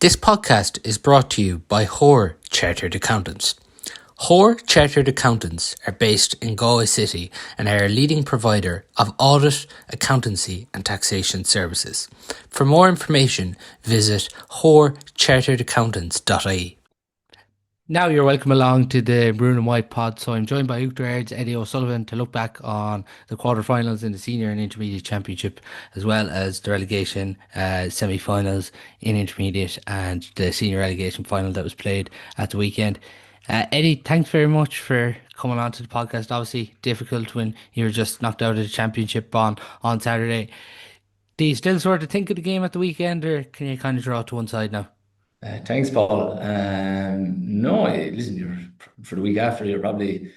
This podcast is brought to you by Hoare Chartered Accountants. Hoare Chartered Accountants are based in Galway City and are a leading provider of audit, accountancy and taxation services. For more information, visit hoarecharteredaccountants.ie. Now you're welcome along to the Maroon and White pod. So I'm joined by Uachtar Aird's Eddie O'Sullivan to look back on the quarterfinals in the Senior and Intermediate Championship, as well as the relegation semi-finals in Intermediate and the Senior relegation final that was played at the weekend. Eddie, thanks very much for coming on to the podcast. Obviously difficult when you were just knocked out of the championship on Saturday. Do you still sort of think of the game at the weekend, or can you kind of draw it to one side now? Thanks, Paul. No, listen, for the week after, you're probably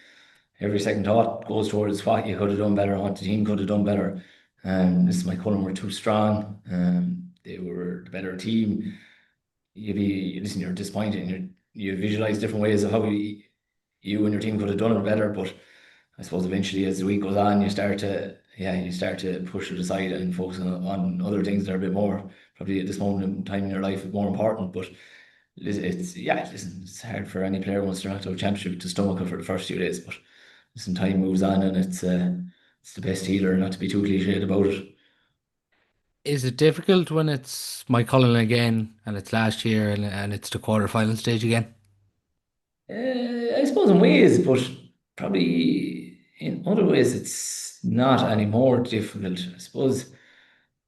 every second thought goes towards what you could have done better, what the team could have done better. Listen, Moycullen were too strong. They were the better team. Listen, you're disappointed. And you visualize different ways of how you and your team could have done it better. But I suppose eventually, as the week goes on, you start to push it aside and focus on other things that are a bit more probably at this moment in time in your life more important. But listen, it's hard for any player once they're not out of championship to stomach it for the first few days. But listen, time moves on, and it's the best healer, not to be too cliched about it. Is it difficult when it's Moycullen again and it's last year and it's the quarter-final stage again? I suppose in ways, but probably in other ways it's not any more difficult. I suppose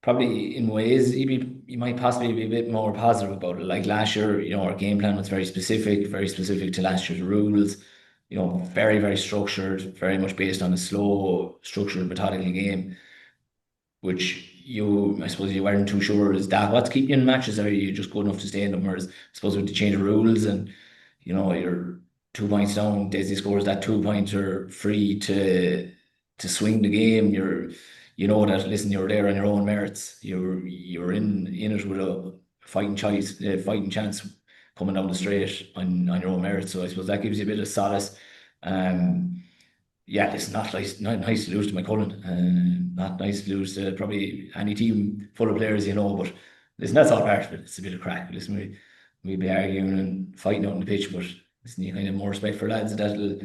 probably in ways you might possibly be a bit more positive about it. Like last year, our game plan was very specific to last year's rules. Very, very structured, very much based on a slow, structured, methodical game, which I suppose you weren't too sure, is that what's keeping you in matches, or are you just good enough to stay in them? Whereas I suppose with the change of rules and you're 2 points down, Daisy scores that 2 pointer free to swing the game. You know that, listen, you're there on your own merits. You're in it with a fighting chance coming down the straight on your own merits. So I suppose that gives you a bit of solace. Um, yeah, it's not nice to lose to McCullen, not nice to lose to probably any team full of players, but listen, that's all part of it. It's a bit of crack. Listen, we'll be arguing and fighting out on the pitch, but listen, you kind of have more respect for lads that'll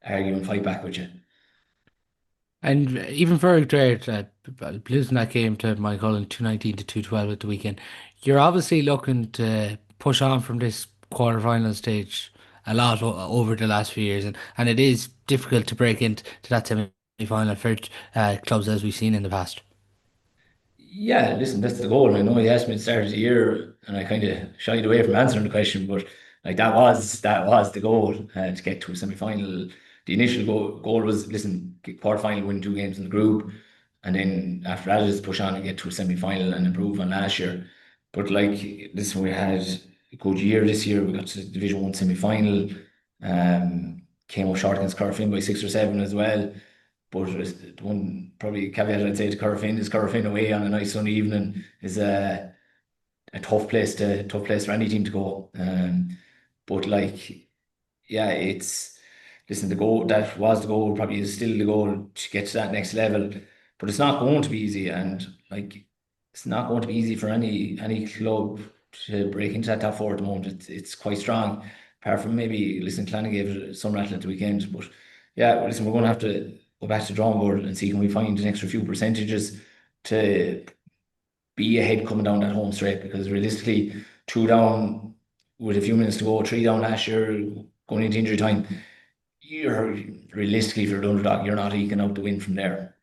argue and fight back with you. And even for Dredd, losing that game to Moycullen 219 to 212 at the weekend, you're obviously looking to push on from this quarter-final stage a lot over the last few years, and it is difficult to break into that semi-final for clubs as we've seen in the past. Yeah, listen, that's the goal. I know he asked me at the start of the year, and I kind of shied away from answering the question, but like that was the goal, to get to a semi-final. The initial goal was, listen, get quarter-final, win 2 games in the group, and then after that is push on and get to a semi-final and improve on last year. But like, listen, we had a good year this year. We got to the Division One semi-final. Came up short against Corofin by 6 or 7 as well. But the one probably caveat I'd say to Corofin is Corofin away on a nice sunny evening is a tough place for any team to go. But like, yeah, it's listen, the goal that was the goal probably is still the goal to get to that next level. But it's not going to be easy, and like it's not going to be easy for any club to break into that top four at the moment. It's quite strong. Apart from maybe, listen, Clanny gave it some rattle at the weekend, but yeah, listen, we're going to have to go back to the drawing board and see can we find an extra few percentages to be ahead coming down that home straight, because realistically, 2 down with a few minutes to go, 3 down last year, going into injury time, you're realistically, if you're the underdog, you're not eking out the win from there.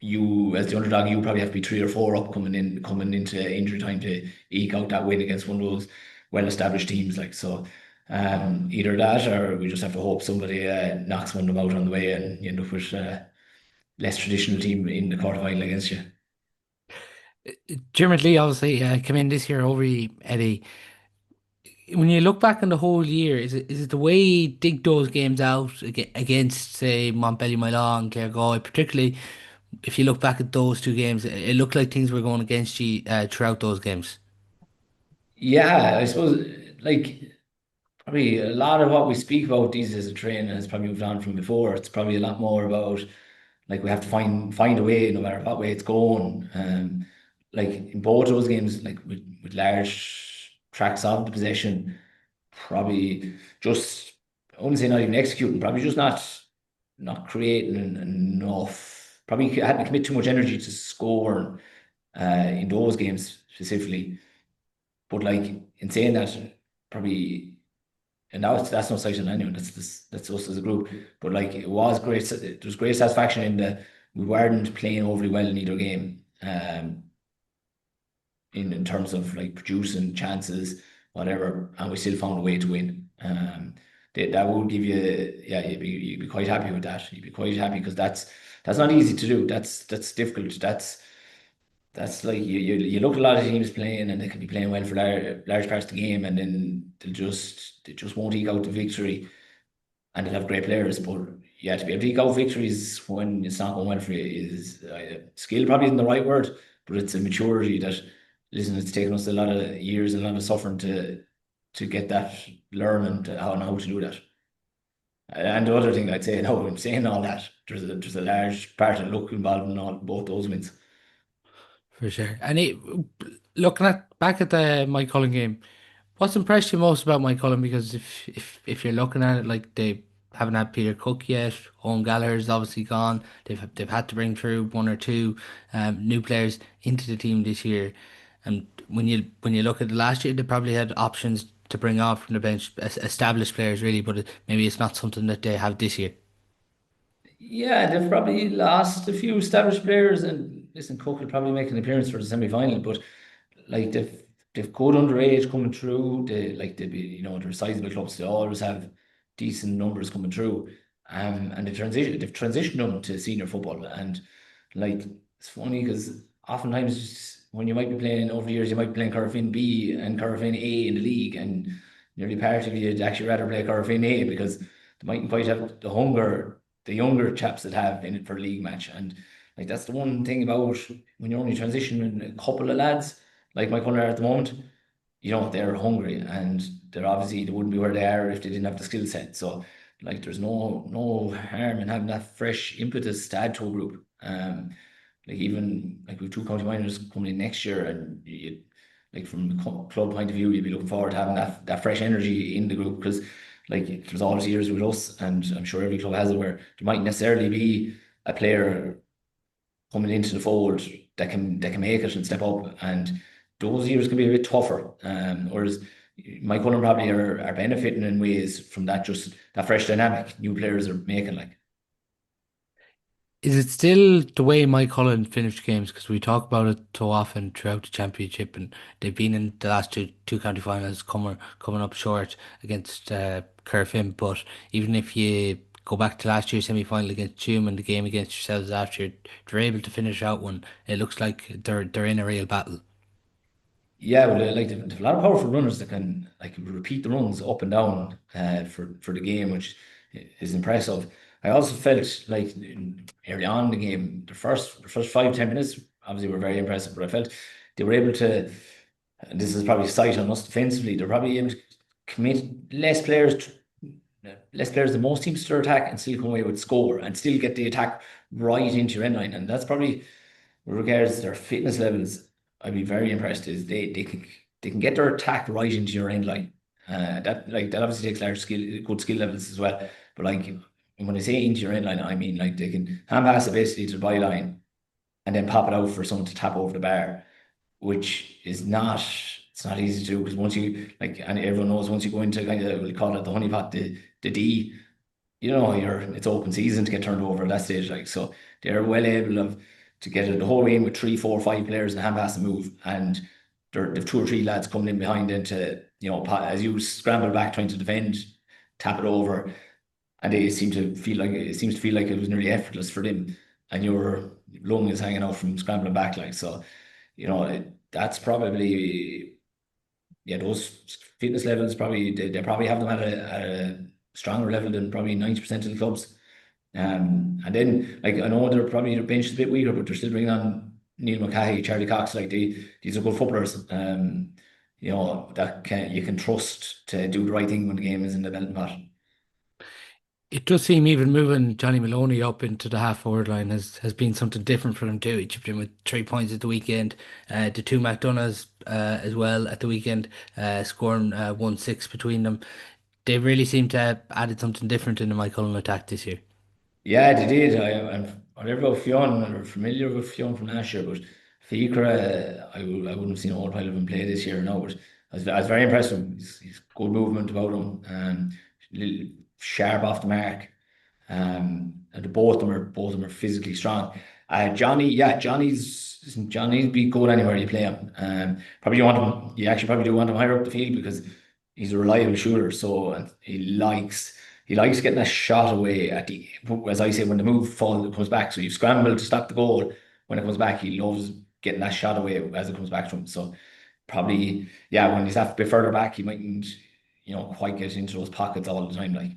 You as the underdog, you probably have to be 3 or 4 up coming into injury time to eke out that win against one of those well-established teams. Like so, either that or we just have to hope somebody knocks one of them out on the way, and you end up with less traditional team in the quarterfinal against you. Jim Lee obviously came in this year over you, Eddie. When you look back on the whole year, is it the way you dig those games out against, say, Montpellier, Milan, Clare, particularly if you look back at those two games, it looked like things were going against you throughout those games. Yeah, I suppose like probably a lot of what we speak about these days of training has probably moved on from before. It's probably a lot more about like we have to find a way, no matter what way it's going. like in both those games, like with large tracts of the possession, probably just I wouldn't say not even executing, probably just not creating enough. Probably had to commit too much energy to score in those games specifically. But like in saying that, probably and that's no slight on anyone. That's us as a group. But like it was great. There was great satisfaction in the we weren't playing overly well in either game. In terms of like producing chances, whatever, and we still found a way to win. That will give you, yeah, you'd be quite happy with that. You'd be quite happy because that's not easy to do. That's difficult. That's like you look at a lot of teams playing and they can be playing well for large parts of the game, and then they just won't eke out the victory, and they'll have great players, but yeah, to be able to eke out victories when it's not going well for you is skill probably isn't the right word, but it's a maturity that listen, it's taken us a lot of years and a lot of suffering to get that learning to how to do that. And the other thing I'd say, now I'm saying all that, there's a large part of luck involved in all both those wins. For sure. And looking at back at the Moycullen game, what's impressed you most about Moycullen? Because if you're looking at it, like they haven't had Peter Cook yet, Owen Gallagher's obviously gone. They've had to bring through one or two new players into the team this year. And when you look at the last year, they probably had options to bring off from the bench, established players really, but maybe it's not something that they have this year. Yeah, they've probably lost a few established players, and listen, Cook will probably make an appearance for the semi-final, but like they've good underage coming through. They be they're sizable clubs. They always have decent numbers coming through. And they've transitioned them to senior football, and like it's funny because oftentimes when you might be playing over the years, you might be playing Corofin B and Corofin A in the league, and nearly part of you'd actually rather play Corofin A because they mightn't quite have the hunger the younger chaps that have in it for a league match. And like that's the one thing about when you're only transitioning a couple of lads like my corner at the moment, they're hungry and they wouldn't be where they are if they didn't have the skill set. So like there's no harm in having that fresh impetus to add to a group. Like even like with two county minors coming in next year, and like from the club point of view, you'd be looking forward to having that fresh energy in the group because like there's always years with us, and I'm sure every club has it where there might necessarily be a player coming into the fold that can make it and step up, and those years can be a bit tougher. Whereas my Cullen probably are benefiting in ways from that just that fresh dynamic new players are making like. Is it still the way Mike Cullen finished games? Because we talk about it so often throughout the championship, and they've been in the last two county finals, coming up short against Corofin. But even if you go back to last year's semi final against Tuam and the game against yourselves after, they're able to finish out one. It looks like they're in a real battle. Yeah, well, like they've a lot of powerful runners that can like repeat the runs up and down for the game, which is impressive. I also felt like early on in the game, the first 5-10 minutes obviously were very impressive, but I felt they were able to. And this is probably sight on us defensively. They're probably able to commit less players than most teams to their attack and still come away with score and still get the attack right into your end line. And that's probably with regards to their fitness levels, I'd be very impressed. Is they can get their attack right into your end line. That obviously takes large good skill levels as well. But like when I say into your end line, I mean like they can hand pass it basically to the byline and then pop it out for someone to tap over the bar, which is not it's not easy to do because once you like and everyone knows once you go into kind of we call it the honeypot, the D, it's open season to get turned over at that stage. Like so they're well able of to get it the whole way in with three, four, five players in the hand pass and move. And they've two or three lads coming in behind then to, as you scramble back trying to defend, tap it over. And they seem to feel like it seems to feel like it was nearly effortless for them. And your lung is hanging out from scrambling back like so, that's probably yeah, those fitness levels probably they probably have them at a stronger level than probably 90% of the clubs. And then like I know they're probably their bench is a bit weaker, but they're still bringing on Neil McCahey, Charlie Cox, like these are good footballers. That you can trust to do the right thing when the game is in the belting pot. It does seem even moving Johnny Maloney up into the half forward line has been something different for him too. He chipped in with 3 points at the weekend. The two McDonoughs as well at the weekend, scoring 1-6 between them. They really seem to have added something different in the Moycullen attack this year. Yeah, they did. I'm never about Fionn or familiar with Fionn from last year, but Fikra, I wouldn't have seen a whole pile of him play this year now, but I was very impressed with him. He's good movement about him, little sharp off the mark. And the both of them are physically strong. Johnny, yeah, Johnny's be good anywhere you play him. Probably you want him. You actually probably do want him higher up the field because he's a reliable shooter. So and he likes getting a shot away at the, as I say, when the move comes back. So you've scrambled to stop the goal. When it comes back, he loves getting that shot away as it comes back to him. So probably, yeah, when he's a bit further back, he mightn't, quite get into those pockets all the time. Like,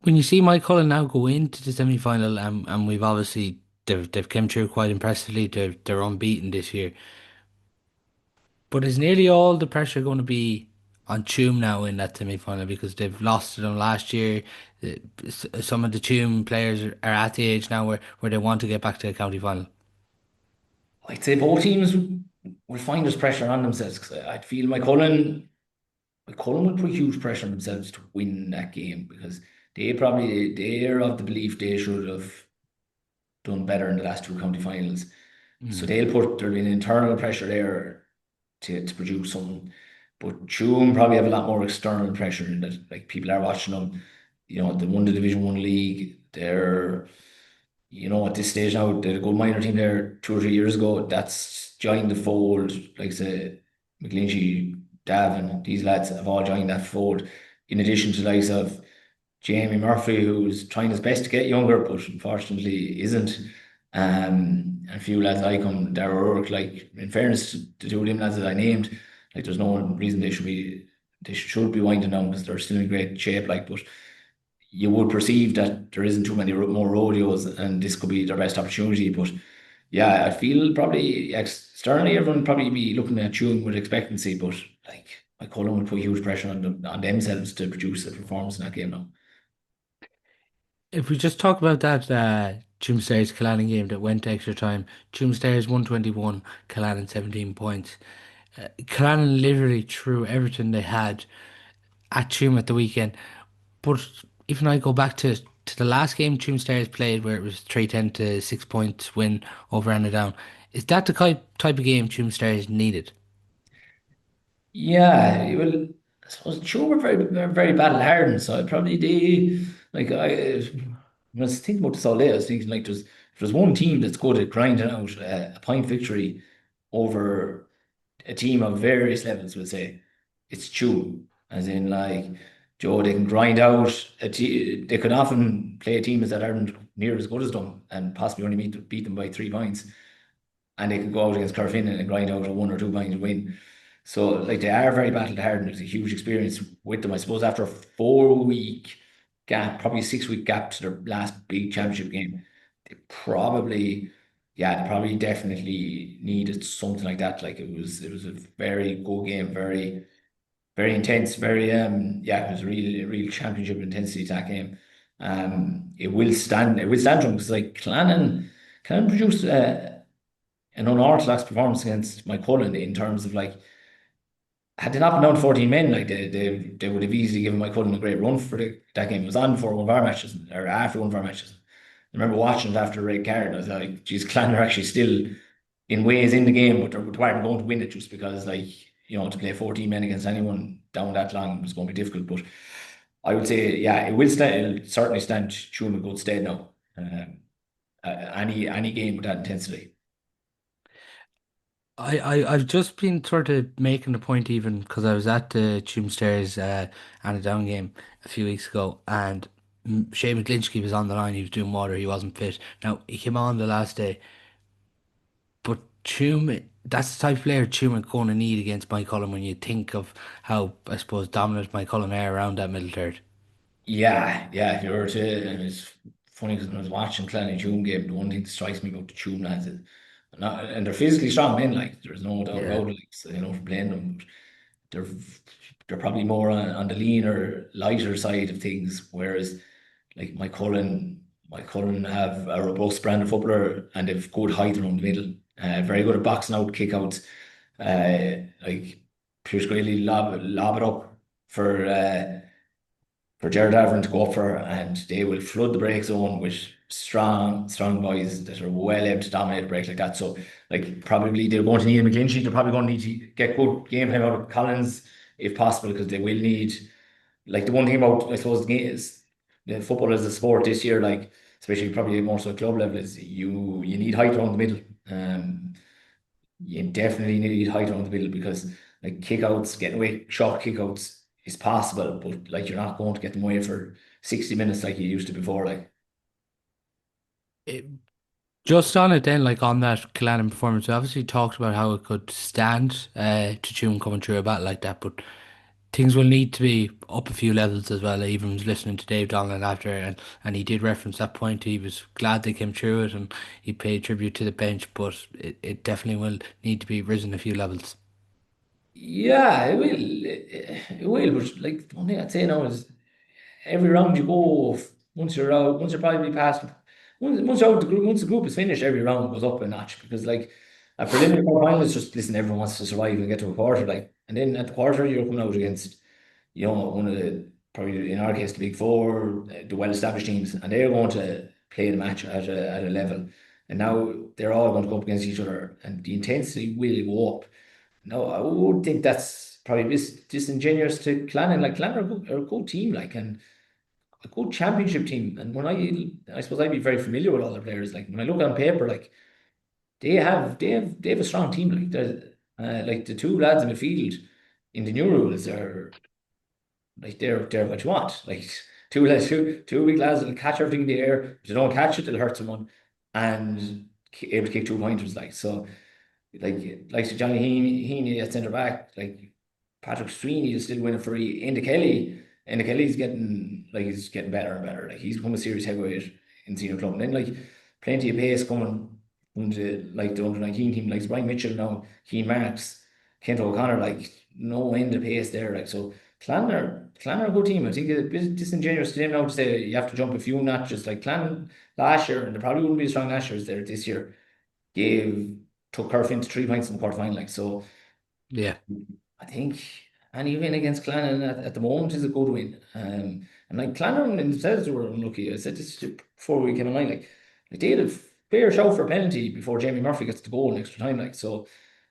When you see Moycullen now go into the semi-final, and we've obviously they've come through quite impressively. They're unbeaten this year. But is nearly all the pressure going to be on Tuam now in that semi-final because they've lost to them last year? Some of the Tuam players are at the age now where they want to get back to a county final. I'd say both teams will find this pressure on themselves. 'Cause I'd feel my Cullen would put huge pressure on themselves to win that game because they're of the belief they should have done better in the last two county finals. So Mm. there'll be an internal pressure there to produce something. But Tuam probably have a lot more external pressure in that like people are watching them. They won the Division One league. At this stage now, they had a good minor team there 2 or 3 years ago. That's joined the fold. Like I say, McGlinchey, Davin, these lads have all joined that fold. In addition to the likes of Jamie Murphy, who's trying his best to get younger, but unfortunately isn't. And a few lads like him, Darragh O'Rourke, like in fairness to the two of them lads that I named, like there's no reason they should be winding down because they're still in great shape. Like, but you would perceive that there isn't too many more rodeos and this could be their best opportunity. But yeah, I feel probably externally everyone would probably be looking at Tuam with expectancy, but like Cullen would put huge pressure on themselves to produce a performance in that game now. If we just talk about that Tuam Stars Killannon game that went to extra time, Tuam Stars 121, Killannon 17 points. Killannon literally threw everything they had at Tuam at the weekend. But even I go back to the last game Tuam Stars played where it was 3-10 to 6 points win over Down. Is that the type of game Tuam Stars needed? Yeah, well, I suppose sure we're very battle hardened, so I probably they like I was thinking about this all day. I was thinking like if there's one team that's good at grinding out a point victory over a team of various levels, we'll say it's Tuam. As in like Joe, they can grind out they could often play teams that aren't near as good as them and possibly only beat them by 3 points, and they could go out against Corofin and grind out a 1 or 2 point win. So like they are very battle hardened. It's a huge experience with them. I suppose after a 4 week gap, probably 6 week gap to their last big championship game, they probably, yeah, they probably definitely needed something like that. Like it was a very good game, very very intense, very yeah, it was real championship intensity to that game. It will stand to them because like Clannon produced an unorthodox performance against Moycullen in terms of like had they not been down to 14 men, like they would have easily given Moycullen a great run for that game. It was on before one of our matches or after one of our matches. I remember watching it after the red card. I was like, geez, Clan are actually still in ways in the game, but they weren't going to win it just because like to play 14 men against anyone down that long was going to be difficult. But I would say, yeah, it'll certainly stand Tuam in good stead now. Any game with that intensity. I've just been sort of making the point even because I was at the Tuam Stars Down game a few weeks ago and Shane McGlinchey was on the line. He was doing water. He wasn't fit. Now he came on the last day, but Tuam, that's the type of player Tuam are going to need against Mike Cullen when you think of how I suppose dominant Mike Cullen are around that middle third. Yeah, yeah. If you were to, and it's funny because when I was watching Clan Tuam game, the one thing that strikes me about the Tuam lads is, and they're physically strong men. Like there's no doubt Yeah. about it. Like, so, for playing them. they're they're probably more on the leaner, lighter side of things. Whereas like my Cullen have a robust brand of footballer and they've good height around the middle. Very good at boxing out, kick outs. Like Pierce Greeley lob it up for Jared Avern to go up for, and they will flood the break zone with strong boys that are well able to dominate a break like that. So, like, probably they're going to need a McGlinchey. They're probably going to need to get good game time out of Collins if possible, because they will need. Like, the one thing about, I suppose, the game is the football as a sport this year, like, especially probably more so at club level, is you need height around the middle. You definitely need height around the middle because like kickouts, getting away short kickouts is possible, but like you're not going to get them away for 60 minutes like you used to before. Like, It, just on it then, like on that Killannon performance, we obviously talked about how it could stand to Tuam coming through a battle like that, but things will need to be up a few levels as well. I even was listening to Dave Donlan after, and he did reference that point. He was glad they came through it, and he paid tribute to the bench, but it definitely will need to be risen a few levels. yeah, it will. It will. But like, the one thing I'd say now is every round you go, once you're out, once you're probably past, once you're out the group, once the group is finished, every round goes up a notch because like a preliminary final is just listen, everyone wants to survive and get to a quarter, like, and then at the quarter you're coming out against one of the probably in our case the big four, the well-established teams, and they're going to play the match at a level, and now they're all going to go up against each other, and the intensity will go up. No, I would think that's probably disingenuous to Clannan. Like Clannan are a good team, like, and a good championship team. And when I suppose I'd be very familiar with all the players. Like when I look on paper, like they have a strong team. Like like the two lads in midfield in the new rules are like they're what you want. Like two big lads will catch everything in the air. If they don't catch it, they'll hurt someone, and able to kick 2 pointers. Like so, like Johnny Heaney at centre back, like Patrick Sweeney is still winning for Inda Kelly. Inda Kelly's he's getting better and better. Like he's become a serious heavyweight in senior club. And then like plenty of pace coming from the under 19 team, like Brian Mitchell now, Keane Marks, Kent O'Connor, like no end of pace there. Like so Clanner a good team. I think it's a bit disingenuous to them now to say you have to jump a few notches. Like Clann last year, and they probably wouldn't be as strong last year as they're this year, gave took Corofin to 3 points in the quarterfinal. Like so, Yeah. I think any win against Clannan at the moment is a good win. And like Clannan themselves were unlucky. I said this before we came online. Like they had a fair shout for a penalty before Jamie Murphy gets the goal in extra time. Like so,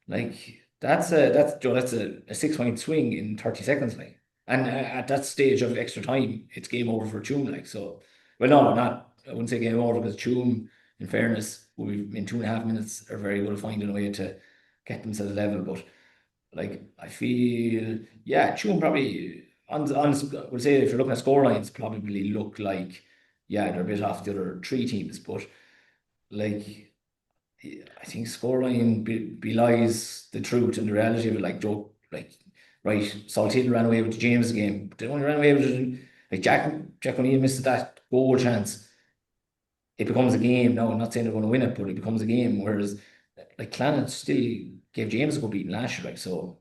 like that's a 6 point swing in 30 seconds. Like, and at that stage of extra time, it's game over for Tuam. Like so, well, no, not I wouldn't say game over because Tuam, in fairness, we in 2.5 minutes are very good at finding a way to get themselves level, but. Like I feel, yeah, Tuam probably on we'll say if you're looking at score lines, probably look like yeah they're a bit off the other three teams, but like I think scoreline belies the truth and the reality of it. Like Joe, like right, Salthill ran away with the James game, but they only ran away with it. Like Jack O'Neill missed that goal chance. It becomes a game. No, I'm not saying they're going to win it, but it becomes a game. Whereas like Clannon still gave James a good beating last year. Like so.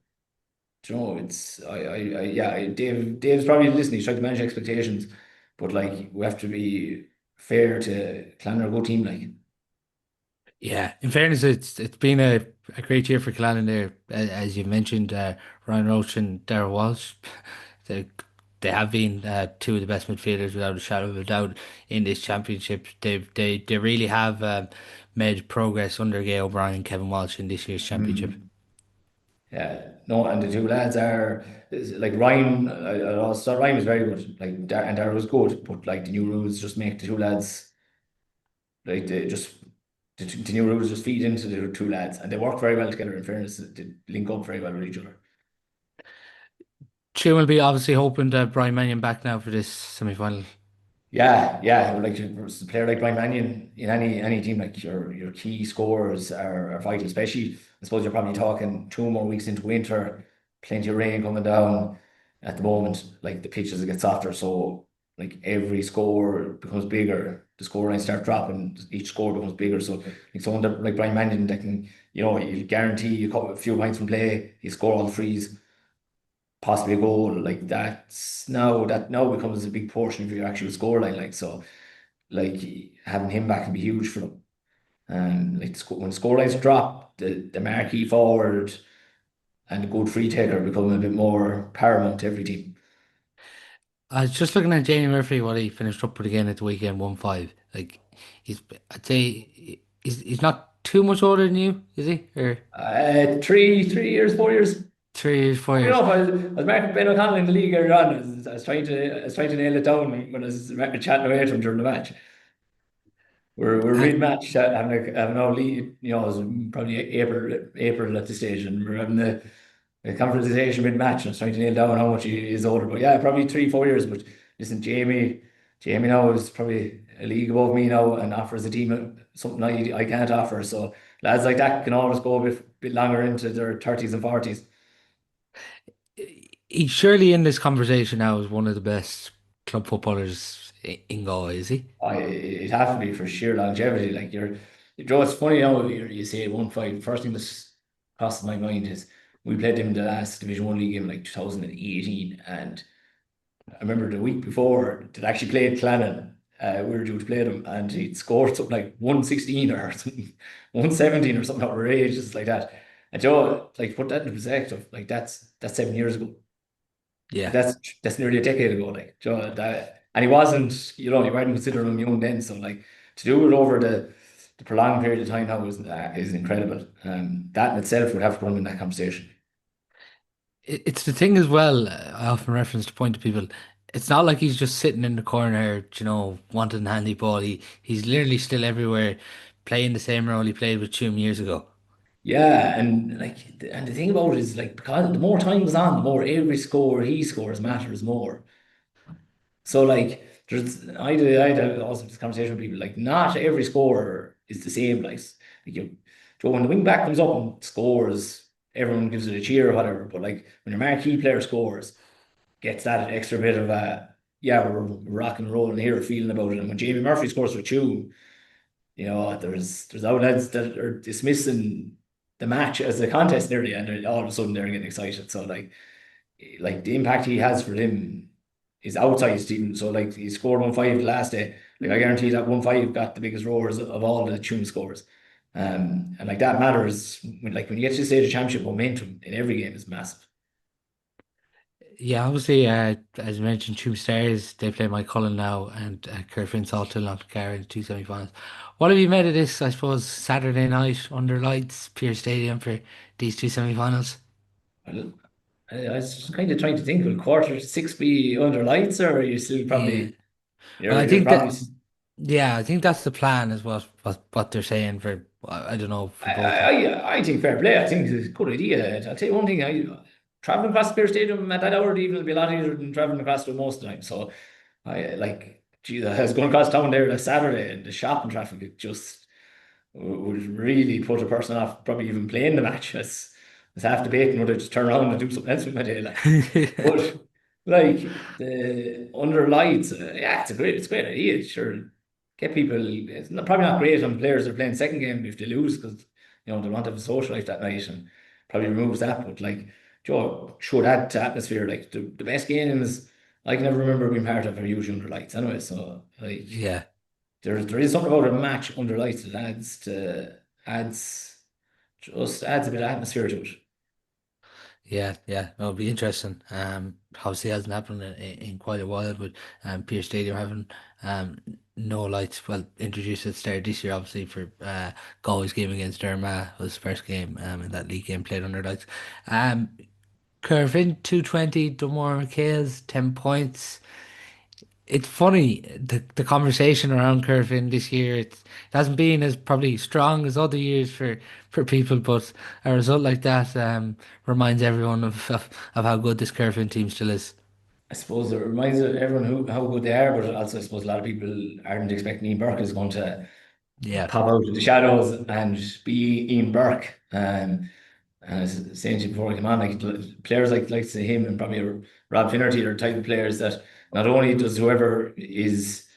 It's Dave's probably listening. He's trying to manage expectations, but like we have to be fair to Clanner, a good team. Like, Yeah, in fairness, it's been a great year for Killannon there, as you mentioned, Ryan Roach and Darrell Walsh. They they have been two of the best midfielders without a shadow of a doubt in this championship. They really have made progress under Gay O'Brien and Kevin Walsh in this year's championship. mm, yeah, no, and the two lads like Ryan. I also thought Ryan was very good. Like and Darrell was good, but like the new rules just make the two lads like they just the new rules just feed into the two lads, and they work very well together. In fairness, they link up very well with each other. Tuam will be obviously hoping to have Brian Mannion back now for this semi-final. Yeah, yeah. Like a player like Brian Mannion in any team, like your key scorers are vital. Especially, I suppose you're probably talking 2 more weeks into winter, plenty of rain coming down at the moment. Like the pitches will get softer, so like every score becomes bigger. The score lines start dropping. Each score becomes bigger. So like someone like Brian Mannion that can you guarantee you a few points from play. He score all the frees. possibly a goal. Like that now becomes a big portion of your actual scoreline. Like so, like having him back can be huge for them. Like when scorelines drop, the marquee forward and the good free taker become a bit more paramount to every team. I was just looking at Jamie Murphy, what he finished up with again at the weekend, 1-5. Like, he's, I'd say he's not too much older than you, is he? Or 3 years, 4 years. 3 years, four You years? know, I was marking Ben O'Connell in the league earlier on. I was trying to nail it down when I was chatting away to him during the match. We're Uh, mid-match having our lead. You know, it was probably April at this stage, and we're having the conversation mid-match. And I was trying to nail down how much he is older, but yeah, probably 3 4 years. But listen, Jamie now is probably a league above me now, and offers a team something I can't offer. So lads like that can always go a bit longer into their 30s and 40s. he's surely in this conversation now as one of the best club footballers in Galway, is he? It has to be for sheer longevity. Like Joe, it's funny now you say 1-5. First thing that's crossed my mind is we played him in the last Division One league game like 2018, and I remember the week before that actually played Clannan. We were due to play them, and he'd scored something like 116 or something, 117 or something outrageous like that. And Joe, like put that into perspective, like that's 7 years ago. Yeah. That's nearly a decade ago, like Joe, that, and he wasn't, you weren't considering him young then. So like to do it over the prolonged period of time now is incredible. That in itself would have to put him in that conversation. It's the thing as well, I often reference to point to people. It's not like he's just sitting in the corner, wanting a handy ball. He's literally still everywhere, playing the same role he played with Tuam years ago. Yeah, and and the thing about it is like because the more time goes on, the more every score he scores matters more. So like I had also this conversation with people like not every scorer is the same. Like Joe, when the wing back comes up and scores, everyone gives it a cheer or whatever. But like when your marquee player scores, gets that extra bit of yeah, we're rock and rolling here, feeling about it. And when Jamie Murphy scores for two, there's outlets that are dismissing the match as a contest nearly, and all of a sudden they're getting excited. So like the impact he has for them is outsized even. So like he scored 1-5 the last day. Like I guarantee that 1-5 got the biggest roars of all the tune scores. And like that matters when you get to the stage of championship, momentum in every game is massive. Yeah, obviously, as you mentioned, Tuam Stars, they play Moycullen now, and Corofin Salthill-Knocknacarra in the two semi-finals. What have you made of this, I suppose, Saturday night under lights, Pearse Stadium for these two semi-finals? Well, I was kind of trying to think, will quarter six be under lights, or are you still Yeah. probably Well, I you're think probably that, yeah, I think that's the plan, is what they're saying for, I don't know, for I, both. I think fair play. I think it's a good idea. I'll tell you one thing. Traveling across the Spear Stadium at that hour even will be a lot easier than traveling across to most of the time. So I like, gee, I was going across town there last Saturday, and the shopping traffic it just would really put a person off probably even playing the match. It's half the bacon would just turn around and do something else with my day. But like the under lights, yeah, it's a great idea. Sure, get people. It's probably not great on players that are playing second game if they lose because they want to have a social life that night and probably removes that. But like Joe, should add to atmosphere. Like the best games I can ever remember being part of are usually under lights anyway. So like Yeah. there is something about a match under lights that adds adds a bit of atmosphere to it. Yeah, yeah, it'll be interesting. Obviously hasn't happened in quite a while, but Pearse Stadium having no lights. Well, introduced at the start this year, obviously for Galway's game against Derma was the first game in that league game played under lights. Um, Corofin 220, Dunmore McHale's 10 points. It's funny the conversation around Corofin this year. It hasn't been as probably strong as other years for people, but a result like that reminds everyone of how good this Corofin team still is. I suppose it reminds everyone how good they are, but also I suppose a lot of people aren't expecting Ian Burke is going to Yeah, pop out of the shadows and be Ian Burke. And I was saying to you before I came on, like players like say him and probably Rob Finnerty are the type of players that not only does whoever is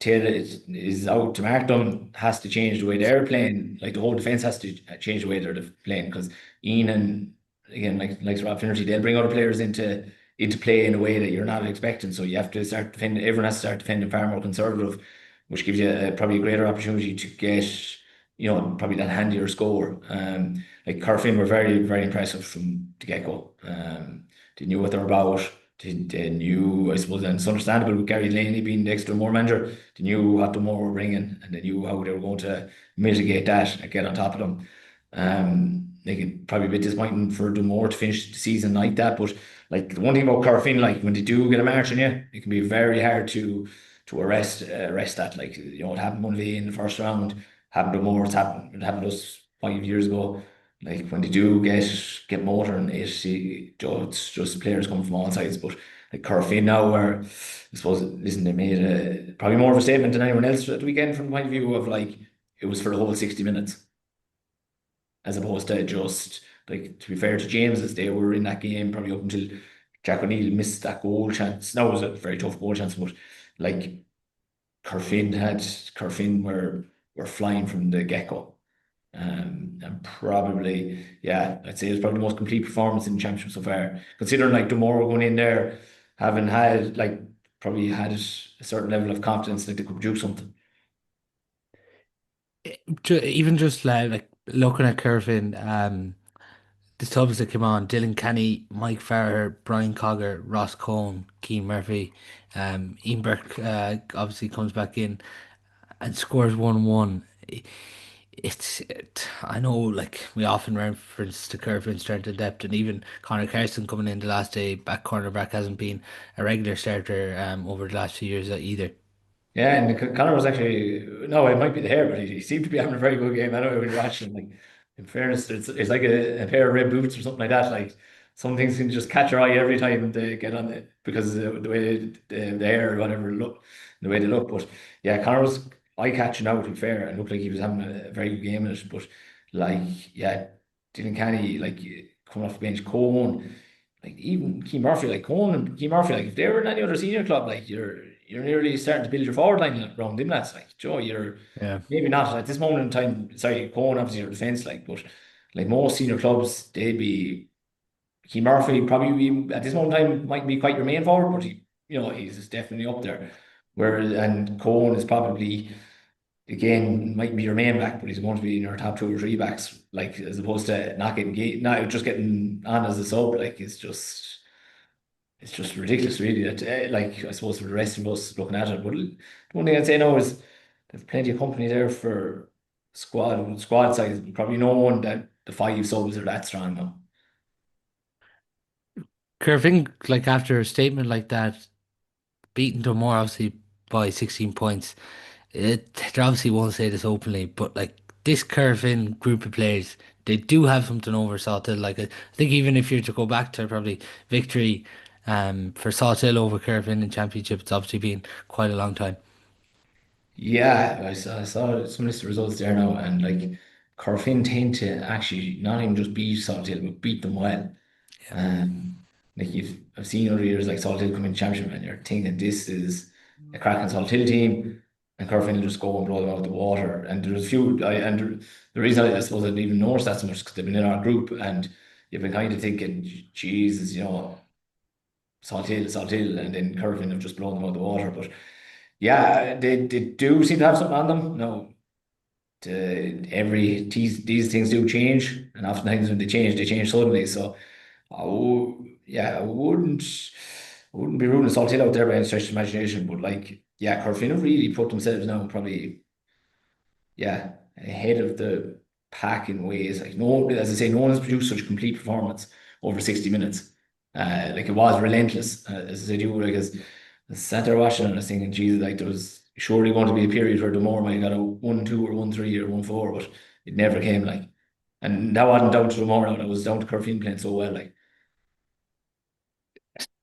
out to mark them has to change the way they're playing, like the whole defense has to change the way they're playing because Ian and again, like Rob Finnerty, they'll bring other players into play in a way that you're not expecting. So you have to start defending. Everyone has to start defending far more conservative, which gives you probably a greater opportunity to get, probably that handier score. Like Corofin were very impressive from the get go. They knew what they were about. They knew, I suppose, and it's understandable with Gary Laney being the extra more manager. They knew what the more were bringing, and they knew how they were going to mitigate that and get on top of them. They could probably be disappointing for Dumore to finish the season like that. But like the one thing about Corofin, like when they do get a march on you, it can be very hard to arrest that. Like it happened one day in the first round, happened to more. It happened to us 5 years ago. Like when they do get motor and it's just players coming from all sides. But like Corofin now, where I suppose, listen, they made probably more of a statement than anyone else at the weekend from the point of view of like it was for the whole 60 minutes as opposed to just like, to be fair to James, as they were in that game probably up until Jack O'Neill missed that goal chance. That was a very tough goal chance, but like Corofin were flying from the get-go. And probably, yeah, I'd say it was probably the most complete performance in the championship so far. Considering like Dumore going in there, having had like probably had a certain level of confidence that they could produce something. Even just like looking at Corofin, the subs that came on: Dylan Kenny, Mike Farrer, Brian Cogger, Ross Cohn, Keane Murphy, Ian Burke obviously comes back in and scores 1-1. I know, like we often reference to Corofin strength and depth, and even Connor Carson coming in the last day back cornerback hasn't been a regular starter over the last few years either. Yeah, and Connor was actually, no, it might be the hair, but he seemed to be having a very good game anyway when you watch him. Like, in fairness, it's like a pair of red boots or something like that. Like, some things can just catch your eye every time they get on it because the way the hair or whatever look, the way they look. But yeah, Connor was eye catching out, to be fair, and looked like he was having a very good game in it. But like, yeah, Dylan Canny, like coming off the bench, Cohen, like even Key Murphy, like Cohen and Key Murphy, like if they were in any other senior club, like you're nearly starting to build your forward line around them lads. Like Joe, you're Yeah. maybe not at this moment in time. Sorry, Cohen obviously your defence, like, but like most senior clubs, they'd be Key Murphy probably be, at this moment in time might be quite your main forward, but he's definitely up there. Whereas and Cohen is probably again might be your main back, but he's going to be in your top two or three backs, like as opposed to not just getting on as a sub. Like it's just ridiculous, really. That like I suppose for the rest of us looking at it, but the one thing I'd say now is there's plenty of company there for squad size. Probably no one that the five subs are that strong now. Corofin, like after a statement like that, beaten Dunmore obviously by 16 points. They obviously won't say this openly, but like this Corofin group of players, they do have something over Salthill. Like I think even if you're to go back to probably victory for Salthill over Corofin in Championship, it's obviously been quite a long time. Yeah, I saw some list of results there now, and like Corofin tend to actually not even just beat Salthill, but beat them well. Yeah. Um, like I've seen other years like Salthill come in championship, and you're thinking this is a cracking Salthill team, and Corofin will just go and blow them out of the water. And there's a few, the reason I suppose I didn't even notice that so much because they've been in our group, and you've been kind of thinking, Jesus, Salthill, and then Corofin have just blown them out of the water. But yeah, they do seem to have something on them. No, these things do change, and oftentimes when they change suddenly. So, oh yeah, I wouldn't be ruling Salthill out there by any stretch of the imagination. But like, yeah, Corofin have really put themselves now probably, yeah, ahead of the pack in ways. Like no, as I say, no one has produced such a complete performance over 60 minutes. Like it was relentless. As I said, I sat there watching and I was thinking, Jesus, like there was surely going to be a period where the more might have got a 1-2 or 1-3 or 1-4, but it never came. Like, and that wasn't down to the more now. That was down to Corofin playing so well. Like,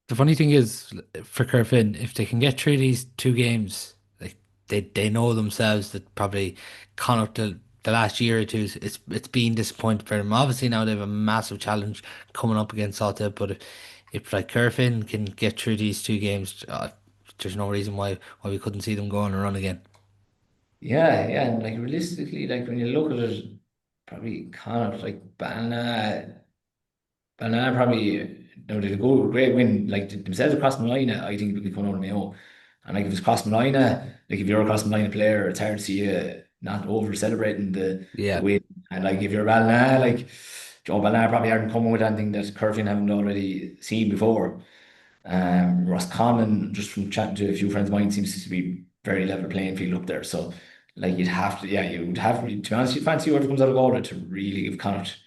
The funny thing is, for Corofin, if they can get through these two games, like they know themselves that probably con up the last year or two, it's been disappointing for them. Obviously now they have a massive challenge coming up against Salta, but if like Corofin can get through these two games, there's no reason why we couldn't see them go on a run again. yeah, and like realistically, like when you look at it, probably kind of like Ballina. Ballina probably, did a great win. Like themselves across the line, I think it'll be coming out of Mayo. And like if it's cross Malina, like if you're a cross Malina player, it's hard to see you not over celebrating the Yeah. win. And like if you're Ballina, like Joe Ballina probably aren't coming with anything that Corofin haven't already seen before. Roscommon, just from chatting to a few friends of mine, seems to be very level playing field up there. So like you'd have to, yeah, you would have to be honest, you fancy whoever comes out of Galway to really give Connacht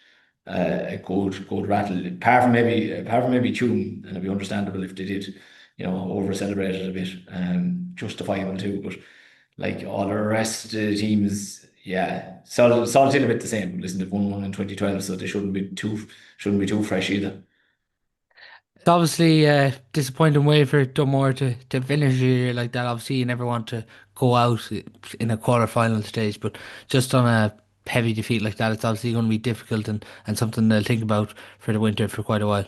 a good rattle. Apart from maybe Tuam, and it'd be understandable if they did, over celebrate it a bit. Justifiable too, but like all the rest of the teams, yeah, Salthill a bit the same. Listen, they've won one in 2012, so they shouldn't be too fresh either. It's obviously a disappointing way for Dunmore to finish a year like that. Obviously, you never want to go out in a quarter-final stage, but just on a heavy defeat like that, it's obviously going to be difficult and something they'll think about for the winter for quite a while.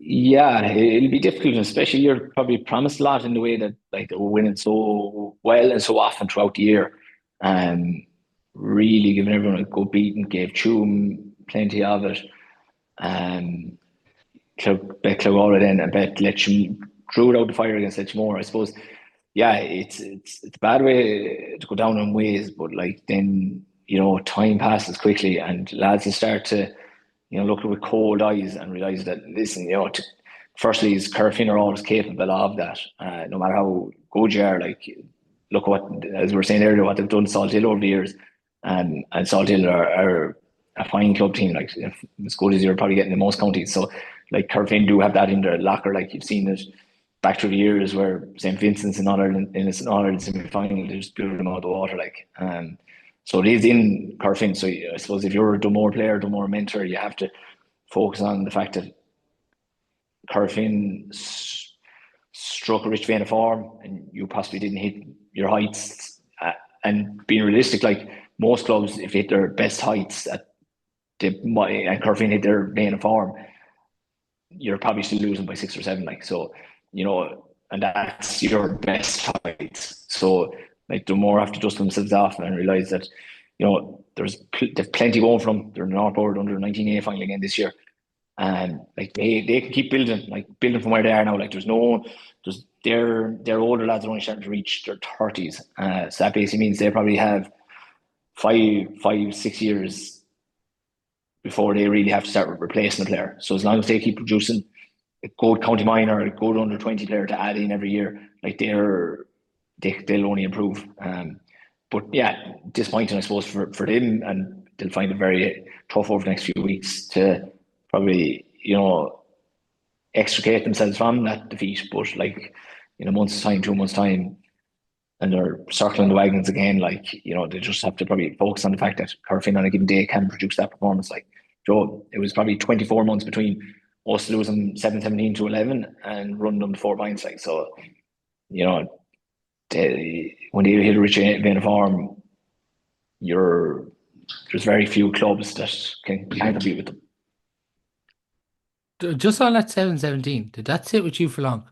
Yeah, it'll be difficult, especially you're probably promised a lot in the way that like they were winning so well and so often throughout the year. Um, Really giving everyone a good beating, gave Tuam plenty of it. Um, Bet Clogara then and bet Letcham drew it out the fire against Letchmore. I suppose, yeah, it's a bad way to go down in ways, but like then time passes quickly and lads will start to look at it with cold eyes and realize that, listen, firstly, is Corofin are always capable of that. No matter how good you are, like, look at what, as we were saying earlier, what they've done to Salthill over the years. And Salthill are a fine club team, like, as good as you're probably getting in most counties. So, like, Corofin do have that in their locker, like, you've seen it back through the years where St. Vincent's in Ireland, in an Ireland semi-final, they just blew them out of the water, like. So it is in Corofin. So I suppose if you're a Dunmore player, Dunmore mentor, you have to focus on the fact that Corofin struck a rich vein of form and you possibly didn't hit your heights. And being realistic, like most clubs, if they hit their best heights and Corofin hit their vein of form, you're probably still losing by 6 or 7. Like, so, and that's your best heights. So, like, the more have to dust themselves off and realize that, they've plenty going for them. They're in the North Board under 19A final again this year. And like they can keep building from where they are now. Like there's their older lads are only starting to reach their 30s. So that basically means they probably have 5, 6 years before they really have to start replacing the player. So as long as they keep producing a good county minor, a good under 20 player to add in every year, like they'll only improve. But yeah, disappointing, I suppose, for them, and they'll find it very tough over the next few weeks to probably, extricate themselves from that defeat. But like in a month's time, 2 months' time, and they're circling the wagons again, like, they just have to probably focus on the fact that Corofin on a given day can produce that performance. Like, Joe, it was probably 24 months between us losing 7-17 to 11 and running them to 4 points. Like, so, you know, when you hit a rich vein of form, there's very few clubs that can compete with them. Just on that 7-17, did that sit with you for long?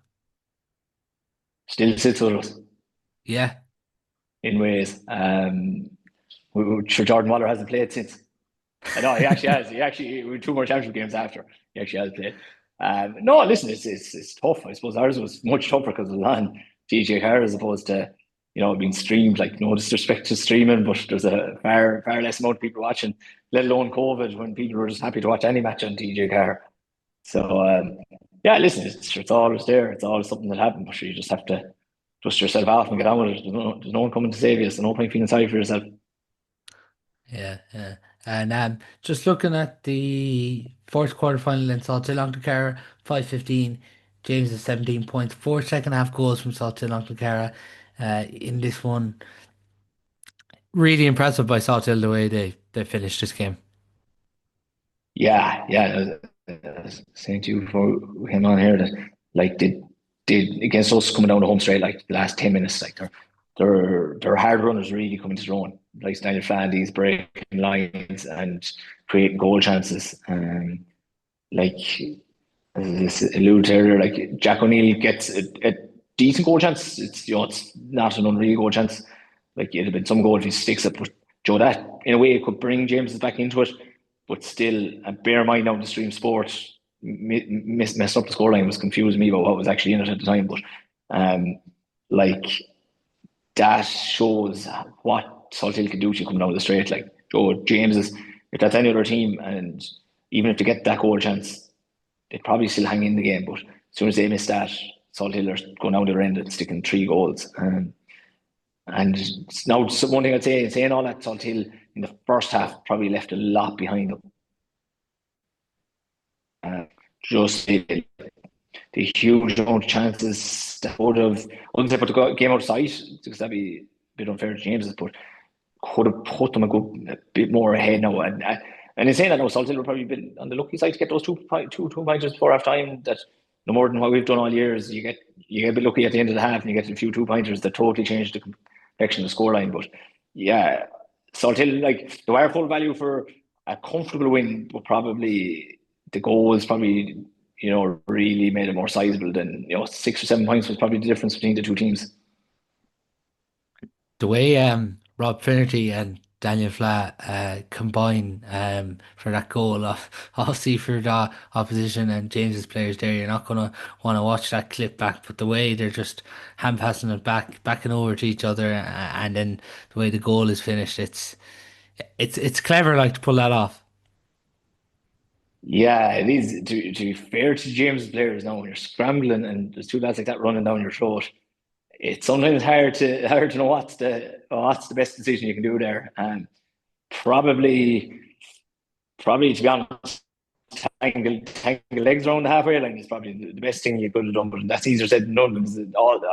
Still sits with us Yeah. in ways. Sure, Jordan Waller hasn't played since. I know he actually has. He actually with 2 more championship games after he actually has played. No, listen, it's tough. I suppose ours was much tougher because it was on DJ Carr as opposed to being streamed. Like, no disrespect to streaming, but there's a far less amount of people watching, let alone COVID, when people were just happy to watch any match on DJ Carr. So yeah, listen, it's always there. It's always something that happened, but you just have to dust yourself off and get on with it. There's no one coming to save you. So no point feeling sorry for yourself. Yeah, yeah. And just looking at the fourth quarter final in Salthill-Knocknacarra, 5-15, James has 17 points, four second half goals from Salthill-Knocknacarra in this one. Really impressive by Salthill the way they finished this game. Yeah, yeah. Saying to you before we came on here that like did against us coming down the home straight, like the last 10 minutes, like they're hard runners really coming to their own. Like Daniel Flandy's breaking lines and creating goal chances. Like as I alluded to earlier, like Jack O'Neill gets a decent goal chance. It's not an unreal goal chance. Like it'd have been some goal if he sticks it, but Joe, that in a way it could bring James back into it. but still, and bear in mind now the stream sport messed up the scoreline, was confusing me about what was actually in it at the time. But um, like that shows what Salthill can do to you coming down the straight. Like Joe James is, if that's any other team, and even if they get that goal chance, they'd probably still hang in the game. But as soon as they miss that, Salthill are going down their end and sticking 3 goals. And now, one thing I'd say, saying all that, Salthill in the first half probably left a lot behind them. Just the huge amount of chances that would have, I wouldn't say put the game out of sight, because that'd be a bit unfair to James's, but could have put them a bit more ahead now. And in saying that, now Salthill would probably been on the lucky side to get those two pointers before half time. That no more than what we've done all years. You get a bit lucky at the end of the half, and you get a few 2-pointers that totally change the complexion of the scoreline. But yeah, Salthill, like the wire full value for a comfortable win, but probably the goals probably really made it more sizable than 6 or 7 points was probably the difference between the two teams. The way Rob Finnerty and Daniel Flatt combine for that goal, obviously for the opposition and James's players there, you're not gonna want to watch that clip back. But the way they're just hand passing it backing over to each other, and then the way the goal is finished, it's clever, like, to pull that off. Yeah, it is. To be fair to James' players now, when you're scrambling and there's two lads like that running down your throat, it's sometimes hard to know what's the best decision you can do there. And probably probably to be honest, tangle legs around the halfway line is probably the best thing you could have done. But that's easier said than done, because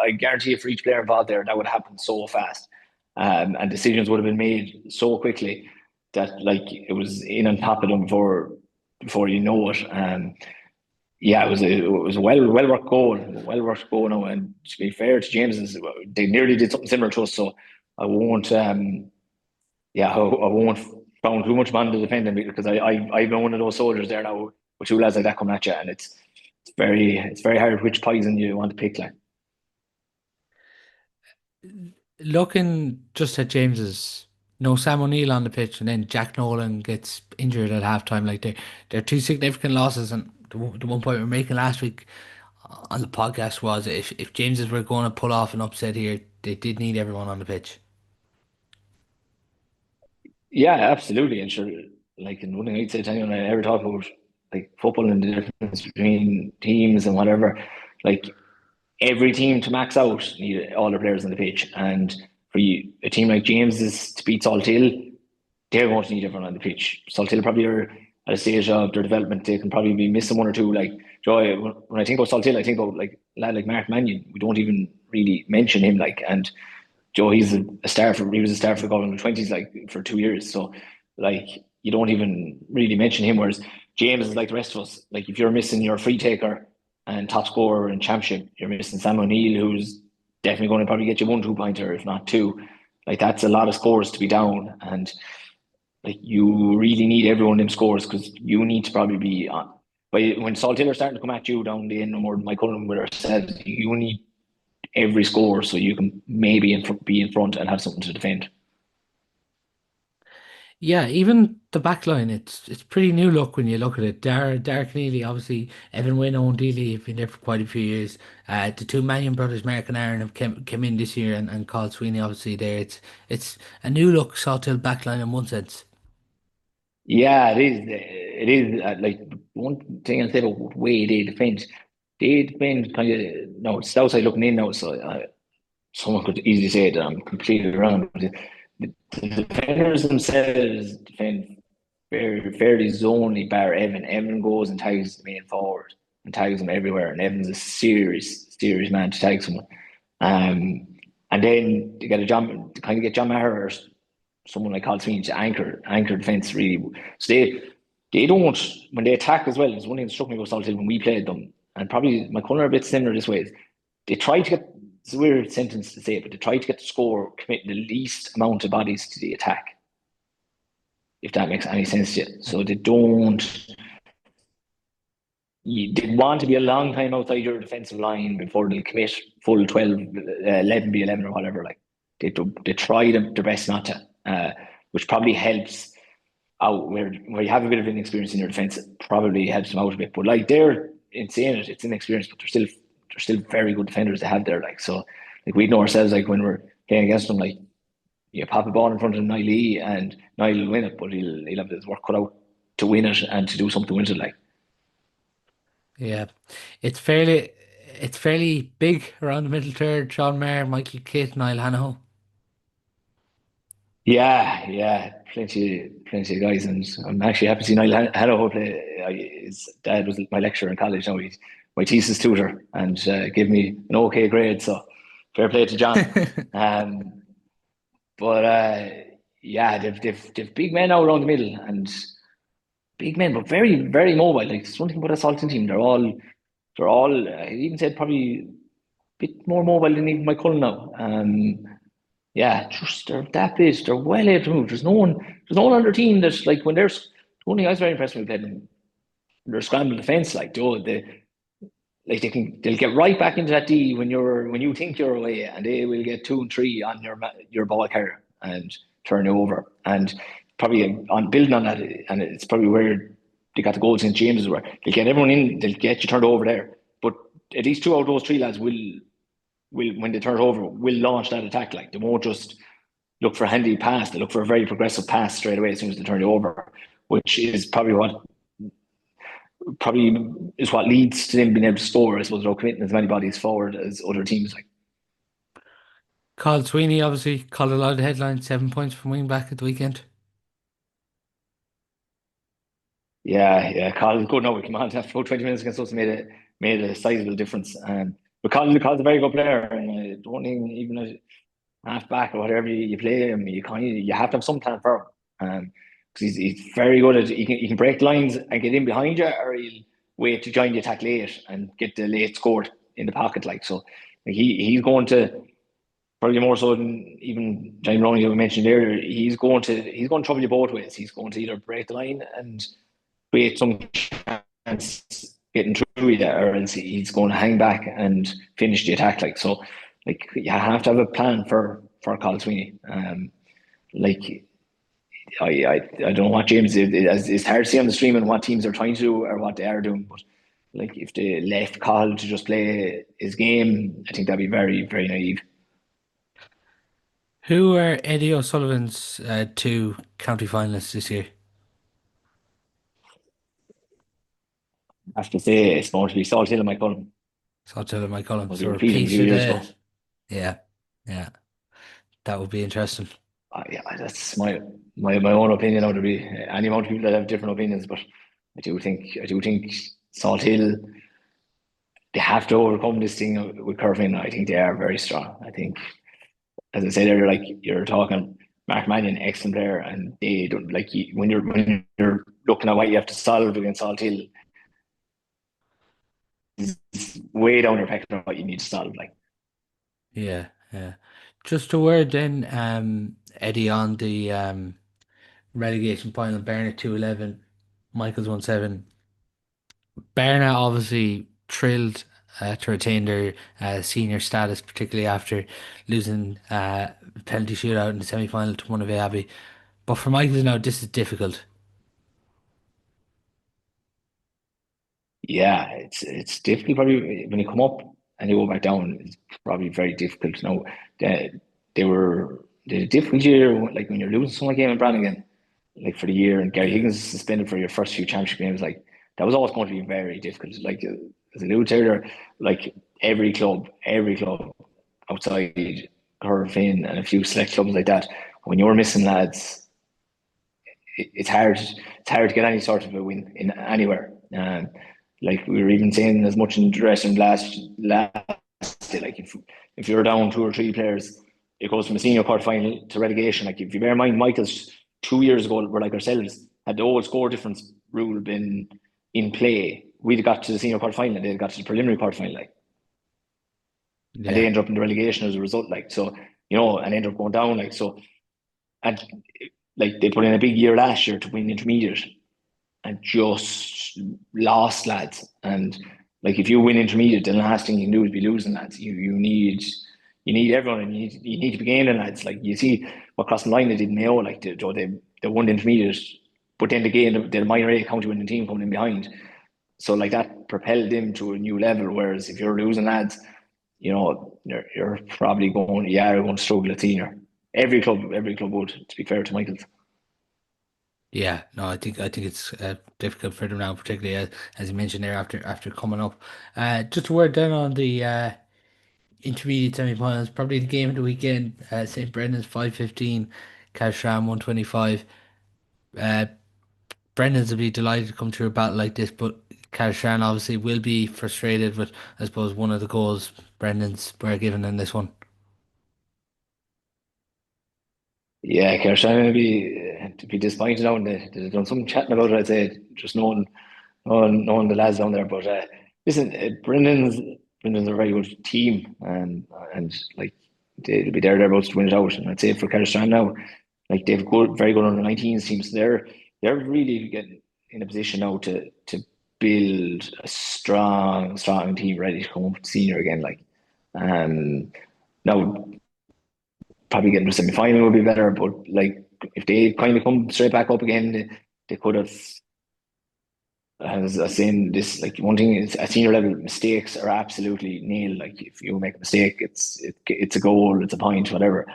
I guarantee you, for each player involved there, that would happen so fast, and decisions would have been made so quickly that, like, it was in on top of them before you know it. Yeah, it was a well worked goal, now. And to be fair to James, they nearly did something similar to us. So I won't I won't frown too much on the defending, because I've been one of those soldiers there now with two lads like that coming at you, and it's very hard which poison you want to pick, like. Looking just at James's, no Sam O'Neill on the pitch, and then Jack Nolan gets injured at halftime. Like, they're two significant losses. And the one point we are making last week on the podcast was, if James's were going to pull off an upset here, they did need everyone on the pitch. Yeah, absolutely. And sure, like, and one thing I'd say to anyone I ever talk about, like, football and the difference between teams and whatever, like, every team to max out need all their players on the pitch. And for you, a team like James's to beat Salthill, they're going to need everyone on the pitch. Salthill probably are at a stage of their development, they can probably be missing one or two. Like, Joy, when I think about Salthill, I think about, like, a lad like Mark Mannion. We don't even really mention him, like. And Joe, he's a star he was a star for the Galway under 20s, like, for 2 years. So, like, you don't even really mention him. Whereas James is like the rest of us. Like, if you're missing your free taker and top scorer in championship, you're missing Sam O'Neill, who's definitely going to probably get you 1 2-pointer, if not two. Like, that's a lot of scores to be down. And, like, you really need everyone in them scores, because you need to probably be on. But when Salthill are starting to come at you down the end, no more than Moycullen with ourselves, you need every score so you can maybe be in front and have something to defend. Yeah, even the back line, it's pretty new look when you look at it. Dark Neely, obviously, Evan Wynne, Owen Dealey have been there for quite a few years. The two Mannion brothers, Mark and Aaron, have came in this year, and Carl Sweeney obviously there. It's a new look Sawtell back line in one sense. Yeah, it is. It is, like, one thing I'll say about the way they defend kind of, no, it's outside looking in now. So someone could easily say that I'm completely wrong. But the defenders themselves defend fairly zonally, bar Evan. Evan goes and tags the main forward and tags him everywhere. And Evan's a serious man to tag someone. Um, and then you get to kind of get John Maher or someone like Carl Sweeney to anchor defence, really. So they don't, when they attack as well. There's one thing that struck me about Salthill when we played them, and probably my colour are a bit similar this way. Is they try to get, it's a weird sentence to say, but they try to get the score committing the least amount of bodies to the attack, if that makes any sense to you. So they don't. They want to be a long time outside your defensive line before they commit full 12, 11v11 or whatever. Like, they try their best not to, which probably helps. out where you have a bit of inexperience in your defence, it probably helps them out a bit. But like they're insane, it's inexperienced, but they're still very good defenders to have there. Like so, like we know ourselves, like when we're playing against them, like you pop a ball in front of Niall Lee and Niall will win it, but he'll have his work cut out to win it and to do something with it. Like Yeah, it's fairly it's fairly big around the middle third. Sean Maher, Michael Kitt, Niall Hanaho. yeah, yeah, plenty of guys, and I'm actually happy to see Niall Hello play. His dad was my lecturer in college. Now he's my thesis tutor and gave me an okay grade. So fair play to John. Um, but yeah, they've big men out around the middle and big men, but very very mobile. Like there's one thing about a Salton team, they're all. I even said probably a bit more mobile than even Moycullen now. Yeah, just they're that big. They're well able to move. There's no one on their team that's like when there's the only thing I was very impressed with them. Their scramble defense, like they'll get right back into that D when you think you're away, and they will get 2 and 3 on your ball carrier and turn you over. And probably on building on that, and it's probably where they got the goals against James, where they'll get everyone in, they'll get you turned over there. But at least two out of those three lads will when they turn it over will launch that attack. Like they won't just look for a handy pass; they look for a very progressive pass straight away as soon as they turn you over, which is probably is what leads to them being able to score. I suppose without committing as many bodies forward as other teams. Like Carl Sweeney obviously called a lot of the headlines. 7 points from wing back at the weekend. yeah, yeah, Colin's good now. We came on after about 20 minutes against us, made a sizable difference. But Colin's a very good player, and don't think even as half back or whatever you play him, you have to have some time for him. Because he's very good at he can break lines and get in behind you, or he'll wait to join the attack late and get the late scored in the pocket. Like so, like he's going to probably more so than even Johnny Ronnie who we mentioned earlier. He's going to trouble you both ways. He's going to either break the line and create some chance getting through you, or else he's going to hang back and finish the attack. Like so, like you have to have a plan for Colin Sweeney. Like I don't know what James. It's hard to see on the stream and what teams are trying to do or what they are doing, but like if they left Call to just play his game, I think that'd be very very naive. Who are Eddie O'Sullivan's two county finalists this year? I have to say it's going to be Salthill and Moycullen. Salthill and Moycullen. Was he So a repeating a piece few of years the ago? yeah, yeah. That would be interesting. Yeah, that's my own opinion. Out to be any amount of people that have different opinions, but I do think Salt Hill they have to overcome this thing with Corofin. I think they are very strong. I think, as I said earlier, like you're talking Mark Mannion, excellent player, and they don't like when you're looking at what you have to solve against Salt Hill, it's way down your pecking order what you need to solve. Like Yeah, yeah. Just a word then, Eddie, on the relegation final, Barnet 2-11, Michael's 1-7. Barnet obviously thrilled to retain their senior status, particularly after losing penalty shootout in the semi-final to one of Abbey. But for Michael's now, this is difficult. yeah, it's difficult probably when you come up and you go back down. It's probably very difficult. Now they had a difficult year. Like when you're losing someone game in Brannigan, like for the year, and Gary Yeah, Higgins is suspended for your first few championship games. Like that was always going to be very difficult. Like as a new tailor, like every club outside Corofin and a few select clubs like that, when you're missing lads, it's hard. It's hard to get any sort of a win in anywhere. Like we were even saying as much in the dressing last day, like if you're down 2 or 3 players, it goes from a senior quarter final to relegation. Like if you bear in mind, Michael's 2 years ago were like ourselves. Had the old score difference rule been in play, we'd have got to the senior quarter final, and they'd got to the preliminary quarter final, like, and they yeah, ended up in the relegation as a result. Like so, and ended up going down. Like so, and like they put in a big year last year to win intermediate and just lost lads. And like if you win intermediate, the last thing you can do is be losing lads. You need everyone, and you need to be gaining lads. Like you see what crossing line they did in Mayo, like they won the intermediate but then again, the minor A county winning team coming in behind. So like that propelled them to a new level. Whereas if you're losing lads, you're probably you're going to struggle at senior. Every club would, to be fair to Michael's. Yeah, no, I think it's difficult for them now, particularly as you mentioned there after coming up. Just a word then on the intermediate semi-finals, probably the game of the weekend. St. Brendan's 5:15, Cashram 125. Uh, Brendan's will be delighted to come through a battle like this, but Cashran obviously will be frustrated with, I suppose, one of the goals Brendan's were given in this one. Yeah, Kershaw would be disappointed now, and they've done some chatting about it. I'd say just knowing the lads down there. But listen, Brendan's a very good team, and like they'll be thereabouts to win it out. And I'd say for Kershaw now, like they've good, very good under 19s teams. They're really getting in a position now to build a strong team ready to come up to senior again. Like, um, now probably getting to the semi final would be better, but like if they kind of come straight back up again, they could have. As I was saying, this like one thing is at senior level, mistakes are absolutely nil. Like if you make a mistake, it's a goal, it's a point, whatever.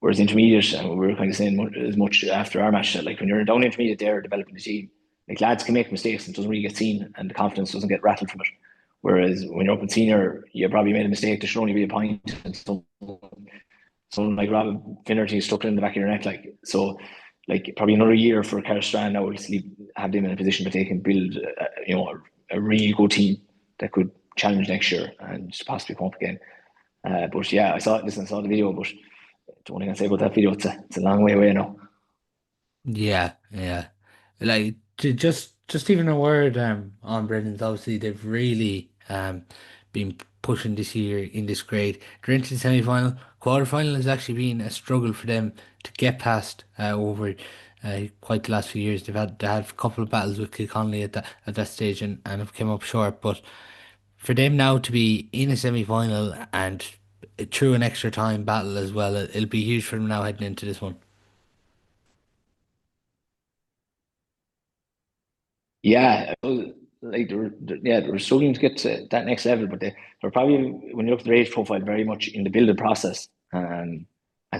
Whereas intermediate, and we were kind of saying as much after our match, that like when you're down intermediate, they're developing the team. Like lads can make mistakes and it doesn't really get seen, and the confidence doesn't get rattled from it. Whereas when you're up in senior, you probably made a mistake. There should only be a point, and someone like Robin Finnerty stuck it in the back of your neck. Like so, like probably another year for Carstrand now will have them in a position that they can build, a really good team that could challenge next year and possibly come up again. But yeah, I saw the video, but the only thing I can say about that video, it's a long way away now. Yeah, yeah. Like just even a word on Brendan's. Obviously, they've really been pushing this year in this grade. They're into the semi-final. Quarterfinal has actually been a struggle for them to get past over quite the last few years. They had a couple of battles with Kilconnelly at that stage and have come up short. But for them now to be in a semi-final and through an extra time battle as well, it'll be huge for them now heading into this one. Yeah, like they were struggling to get to that next level, but they're probably when you look at their age profile, very much in the building process. And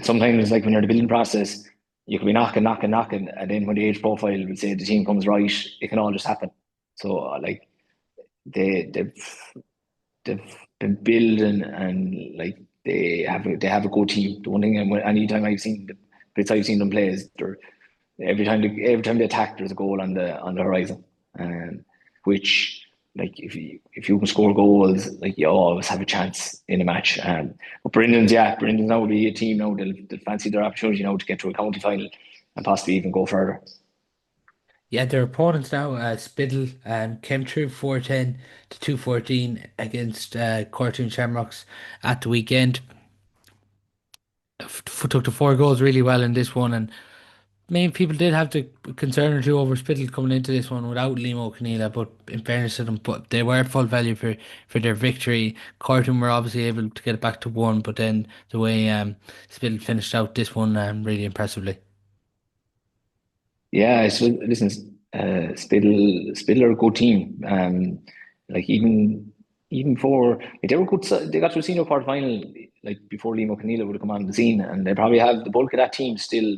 sometimes, like when you're in the building process, you can be knocking, and then when the age profile would say the team comes right, it can all just happen. So like they they've they've been building and like they have a good team. The one thing, and anytime the bits I've seen them play is they're every time they attack, there's a goal on the horizon, um, which like if you can score goals, like you always have a chance in a match. But Brendan's now will be a team now. They'll fancy their opportunity now to get to a county final and possibly even go further. Yeah, their opponents now, Spiddle, came through 410 to 214 against Corofin Shamrocks at the weekend. Took the 4 goals really well in this one, and main people did have the concern or two over Spiddle coming into this one without Liam O'Conneilla, but in fairness to them, but they were at full value for their victory. Corofin were obviously able to get it back to 1, but then the way Spiddle finished out this one really impressively. Yeah, so listen, Spittle are a good team. Like even before like, they were good. They got to a senior quarter final like before Liam O'Conneilla would have come on the scene, and they probably have the bulk of that team still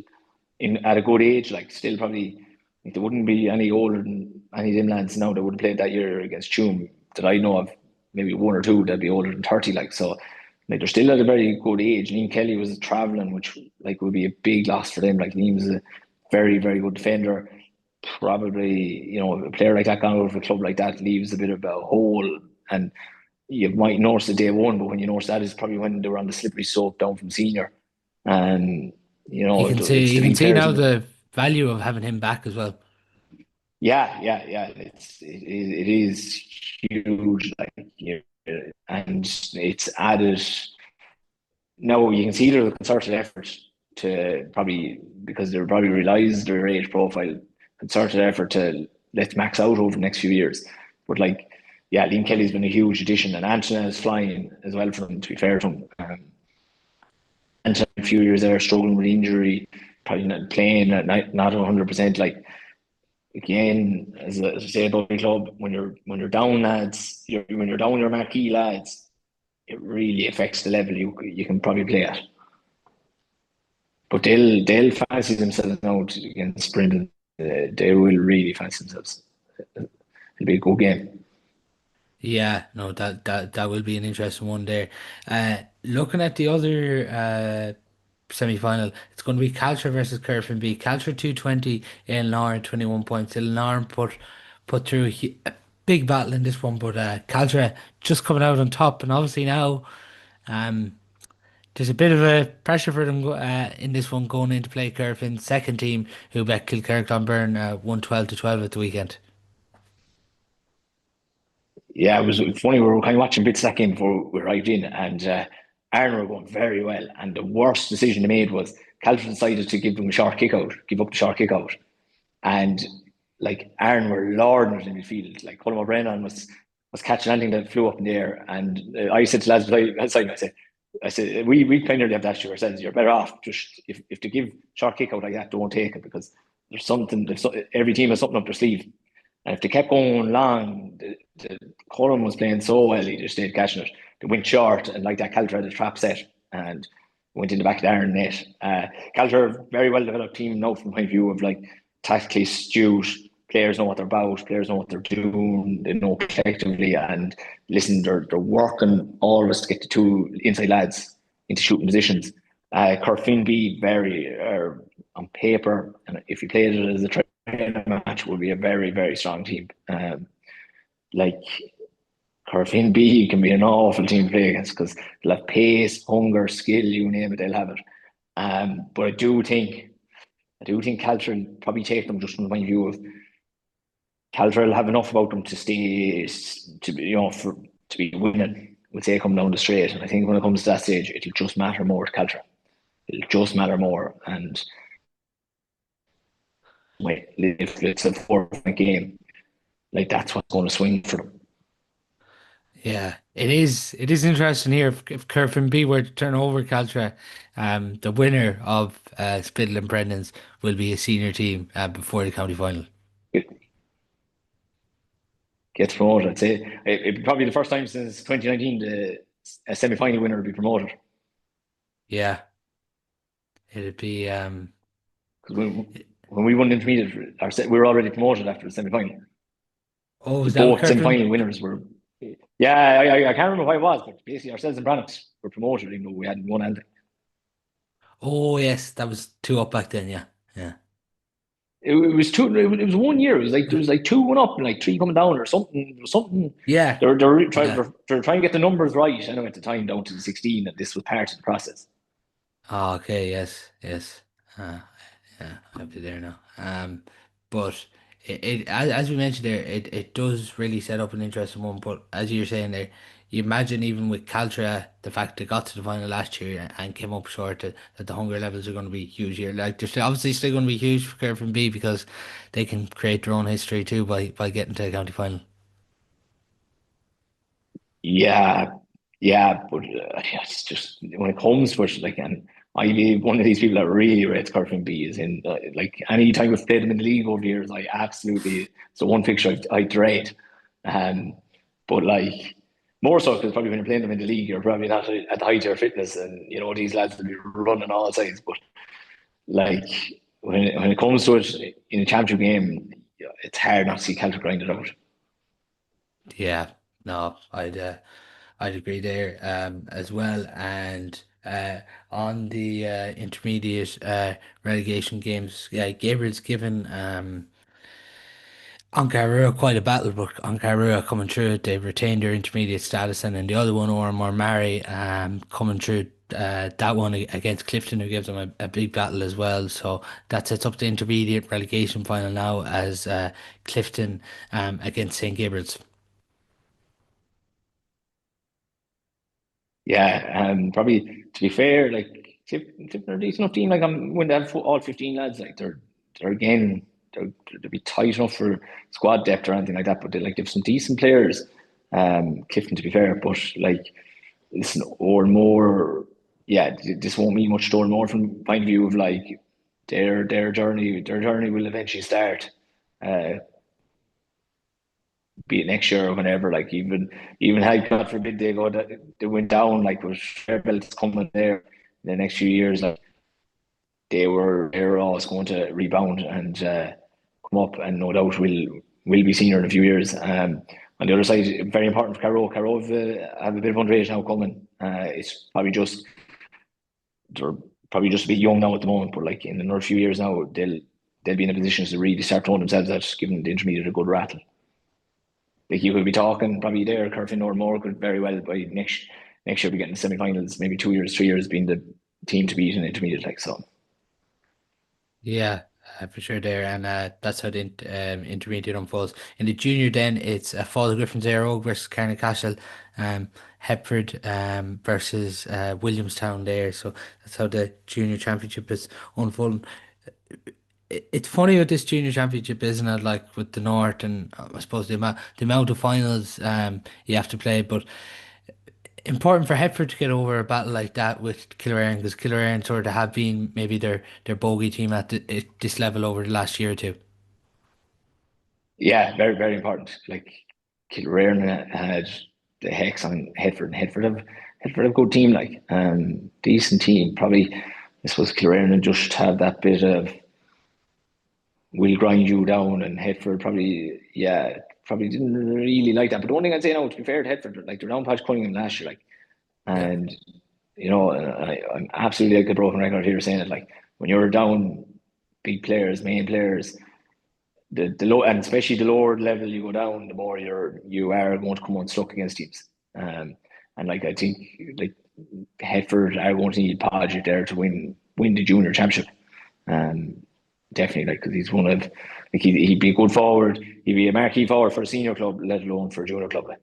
in at a good age. Like still probably like there wouldn't be any older than any of them lads now that would have played that year against Tuam that I know of. Maybe one or two that'd be older than 30. Like so, like they're still at a very good age. Liam Kelly was travelling, which like would be a big loss for them. Like Liam was a very good defender. Probably, a player like that gone out of a club like that leaves a bit of a hole, and you might notice the day one, but when you notice that is probably when they were on the slippery slope down from senior, and You can see it's you to can be see fair to now them. the value of having him back as well. Yeah. It is huge, like and it's added. Now you can see there's a concerted effort to probably because they probably realise their age profile, concerted effort to let's max out over the next few years. But like, yeah, Liam Kelly's been a huge addition, and Anthony is flying as well for him. To be fair to him, Anthony a few years there struggling with injury, probably not playing, not 100%. Like again, as I say about the club, when you're down lads, when you're down your marquee lads, it really affects the level you can probably play at. But they'll fancy themselves out against Brendan. They will really fancy themselves. It'll be a good game. Yeah, no, that will be an interesting one there. Looking at the other semi-final, it's going to be Caltra versus Corofin B. Caltra 220, Larne 21 points. Larne put through a big battle in this one, but Caltra just coming out on top, and obviously now um, there's a bit of a pressure for them in this one going into play Corofin's second team, who bet Kilkerran 112 to 12 at the weekend. Yeah, it was funny. We were kind of watching bits of that game before we arrived in, and Ireland were going very well. And the worst decision they made was Calvin decided to give them a short kick out, give up the short kick out. And like Ireland were lording it in midfield. Like Colin O'Brien was catching anything that flew up in the air. And I said to lads beside me, I said, we kind of have that to ourselves. You're better off just if they give short kick out like that, don't take it because every team has something up their sleeve. And if they kept going long, the Colin was playing so well, he just stayed catching it. They went short, and like that, Calder had a trap set and went in the back of the iron net. Calder, very well developed team now from my view of like tactically astute. Players know what they're about, players know what they're doing, they know collectively, and listen, they're working always to get the two inside lads into shooting positions. Corofin B very on paper, and if you played it as a training match, would be a very very strong team. Like Corofin B can be an awful team to play against because they'll have pace, hunger, skill, you name it, they'll have it. But I do think Caltra will probably take them just from the point of view of Caltra will have enough about them to stay to be to be winning. Would say come down the straight, and I think when it comes to that stage, it'll just matter more to Caltra. It'll just matter more, and wait, if it's a 4 point game, like that's what's going to swing for them. Yeah, it is. It is interesting here. If Corofin B were to turn over Caltra, the winner of Spittle and Brendan's will be a senior team before the county final. It gets promoted. I'd say it'd be probably the first time since 2019 the a semi-final winner will be promoted. Yeah, it'd be. Because when we won the intermediate, we were already promoted after the semi-final. Oh, The is that what both Corofin? semi-final winners were. Yeah, I can't remember why it was, but basically ourselves and Brannock were promoted, even though we hadn't won anything. Oh, yes, that was two up back then. Yeah, yeah, It was two. It was 1 year. It was like there was like two going up and like three coming down or something. There was something. yeah, They're yeah. they're trying to get the numbers right. I know at the time down to the 16, and this was part of the process. Oh, okay, yes, yes. Yeah, I'll be there now. But as we mentioned there, it does really set up an interesting one. But as you're saying there, you imagine even with Caltra, the fact they got to the final last year and came up short, that the hunger levels are going to be huge here. Like obviously still going to be huge for Corofin B because they can create their own history too by getting to the county final. Yeah, yeah, but yeah, it's just when it comes to it, like, and I be one of these people that really rates Corfin B is in like any time I've played them in the league over the years, I absolutely it's the one fixture I dread. Um, but like more so because probably when you're playing them in the league, you're probably not at the height of your fitness, and these lads will be running all sides. But like when it comes to it in a championship game, it's hard not to see Celtic grind it out. Yeah, no, I'd agree there as well. And on the intermediate relegation games, yeah, Gabriel's given Ankara quite a battle, but Ankara coming through it. They've retained their intermediate status, and then the other one, Ormore Mary, coming through that one against Clifton, who gives them a big battle as well. So that sets up the intermediate relegation final now as Clifton against St. Gabriel's. Yeah, probably to be fair, like Tip are a decent enough team. Like when they have all 15 lads, like they're again they'll be tight enough for squad depth or anything like that. But they have some decent players. Clifton to be fair, but like listen, or more, yeah, this won't mean much to or more from the point of view of like their journey. Their journey will eventually start. uh, be it next year or whenever. Like even had God forbid they went down, like with fair belts coming there in the next few years, like they were always going to rebound and come up, and no doubt will be senior in a few years. On the other side, very important for Carrow. Carrow have a bit of underage now coming. It's probably just they're probably just a bit young now at the moment, but like in another few years now, they'll be in a position to really start throwing themselves at giving the intermediate a good rattle. Like you could be talking probably there, Corofin or more could very well by next year be getting the semi-finals, maybe 2 years, 3 years being the team to beat in intermediate. Like so, Yeah, for sure there, and that's how the intermediate unfolds. In the junior, then it's Fall Griffins Air Oak versus Carnacashel, Hepford versus Williamstown there. So that's how the junior championship is unfolding. It's funny with this junior championship, isn't it? Like with the North, and I suppose the amount of finals you have to play, but important for Hepford to get over a battle like that with Killearn, because Killearn sort of have been maybe their bogey team at this level over the last year or two. yeah, very very important. Like Kilrearn had the hex on Headford, and Headford have a good team, like decent team. Probably I suppose Kilrearn and just have that bit of will grind you down, and Headford probably, yeah, probably didn't really like that. But the one thing I'd say now, to be fair to Headford, like they're down Patch Cunningham last year, like, Yeah. and I'm absolutely like a broken record here saying it, like when you're down big players, main players, the low, and especially the lower level you go down, the more you are going to come unstuck against teams. Um, and like I think like Headford are going to need Podge there to win the junior championship. Um, definitely, like because he's one of like he'd be a good forward. He'd be a marquee forward for a senior club, let alone for a junior club. Like.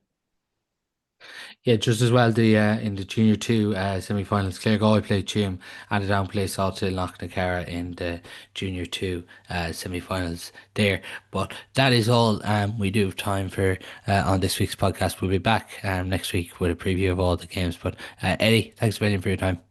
Yeah, just as well the in the junior two semi-finals, Claregalloy played Tuam and the down played Salthill-Knocknacarra in the junior two semi-finals there. But that is all we do have time for on this week's podcast. We'll be back next week with a preview of all the games. But Eddie, thanks a million for your time.